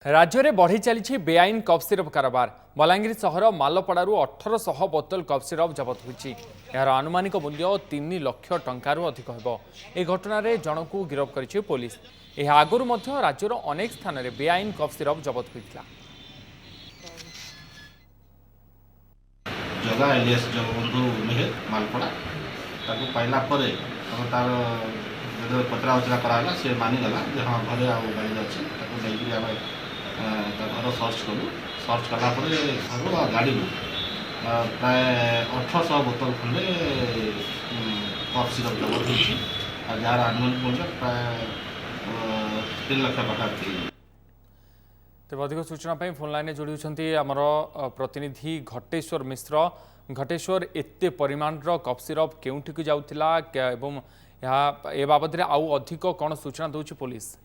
राज्य में बढ़ी चली बेआईन कफ सिरप कारोबार। बलांगीर सहर मालपड़ारू 1800 बोतल कफ सिरप जबत होती। यार आनुमानिक मूल्य 3 लाख टंकारु अधिक होब। ए घटना रे जनकू गिरफ करिछि पुलिस। यह आगुरी मध्य राज्यर अनेक स्थान में बेआईन कफ सिरप जबत होता। जगह एलियस जगबंधु मेहर मालपड़ा ताको पाइला परे तार जो पचरा उचरा कराला से मानिगला जे हाँ घरे आ गाड़ी अच्छे नहीं आम घर सर्च कलु सर्च कलापर घर गाड़ी प्राय 1800 बोतल खंडे कफ सिरप जबत हो जार आनुमानिक मूल्य प्राय 3 लाख पाखापाखि। तेज अधिक सूचना फोन लाइन जोड़ी होती आमर प्रतिनिधि घटेश्वर मिश्र। घटेश्वर एते परिमाण कफ सिरप केउठी जाउथिला एवं ए बाबद आउ अधिक कौन सूचना दौर पुलिस?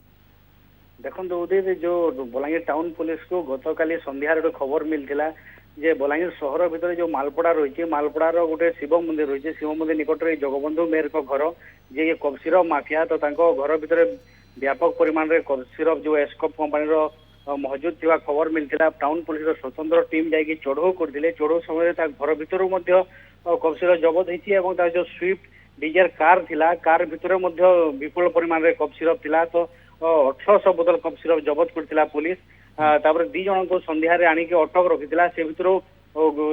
देखो उदय जो बलांगीर टाउन पुलिस को गतकाली संध्यार गोटे खबर मिलता जे बलांगीर सहर भितर जो मालपड़ा रही मालपड़ार गोटे शिव मंदिर रही शिव मंदिर निकट में जगबंधु मेहर घर जे कफ सिरप माफिया तो घर भितर व्यापक परिमाण में कफ सिरप जो एस्कॉप कंपनी मौजूद थी खबर मिलता। टाउन पुलिस स्वतंत्र टीम जाकि चढ़ऊ करते चढ़ऊ समय घर भितर कफ सिरप जबत होती जो स्विफ्ट डिजायर कार थिला कार भितर विपुल परिमाण में कफ सिरप थिला तो 1800 बोतल कफ सिरप जबत करथिला पुलिस। तापर 2 जन को संध्यारे आनी के अटक रखिथिला से भितर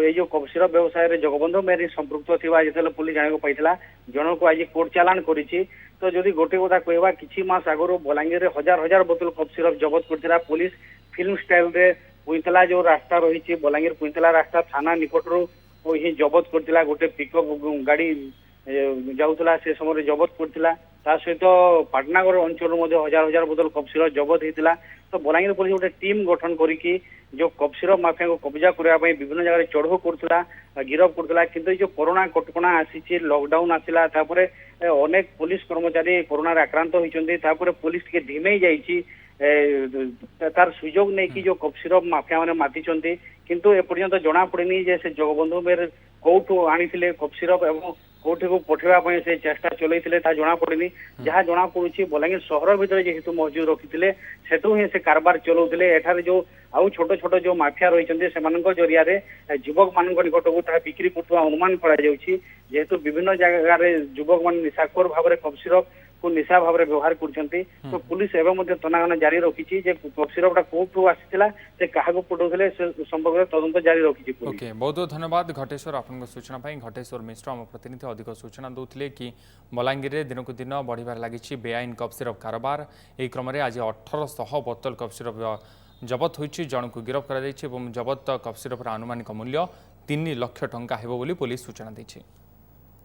ये जो कफ सिरप व्यवसाय रे जगबंधु मेहर संपृक्त थिबा जेतेले पुलिस जाने को पाइथिला जन को आज कोर्ट चालान करिछि। तो जदि गोटे कथा कहबा किछि मास आगरो बलांगीर रे हजार हजार बोतल कफ सिरप जबत करथिला पुलिस फिल्म स्टाइल रे पुइतला जो रास्ता रही बलांगीर पुइतला रास्ता थाना निकटरू ही जबत करथिला गोटे पिकअप गाड़ी जाऊला से समय जबत करथिला सहित पाटनागढ़ अंचल हजार हजार बोतल कफ सिरप जबत होता। तो बलांगीर पुलिस गोटे टीम गठन करिकी जो कफ सिरप माफिया को कब्जा करने विभिन्न जगह चढ़ऊ करुला गिरफ करुला किंतु जो कोरोना कटकणा आसी लॉकडाउन आसला अनेक पुलिस कर्मचारी कोरोना आक्रांत होती पुलिस टे ढिमई जाइए तार सुजोग नहीं कि जो कफ सिरप माफिया मैंने मातिचंती किंतु एपर्यंत जना पड़ेनी जे से जगबंधु मेहर कौटू आनी कफ सिरप एवं कौटी को पठेवा से चेष्टा चलते जना पड़ेनी। जहाँ जना पड़ी बलांगीर सहर भितर जेहेतु मौजूद रखी सेठू ही से कारबार चलाउले एठार जो आउ छोट छोट जो माफिया रही जरिया युवक मान निकट को बिक्री करुवा अनुमान करेतु विभिन्न जगह युवक मान निशाखोर भाव में कफ सिरप को निशा भाव में व्यवहार कर तो पुलिस एवं तनाघना जारी रखी कफ सिरपटा कौटू आसाला से क्या पठाऊे संपर्क में तदंत जारी रखी। बहुत बहुत धन्यवाद घटेश्वर आपन सूचना। घटेश्वर मिश्र आम प्रतिनिधि अधिक सूचना दूसरे कि बलांगीर में दिनक दिन बढ़िबार लगी बेआईन कफ सिरप कारोबार। यह क्रम में आज 1800 बोतल कफ सिरप जबत होती जन को गिरफ कर जबत कफ सिरपर आनुमानिक मूल्य 3 लाख टंका हेबो बोली पुलिस सूचना दी।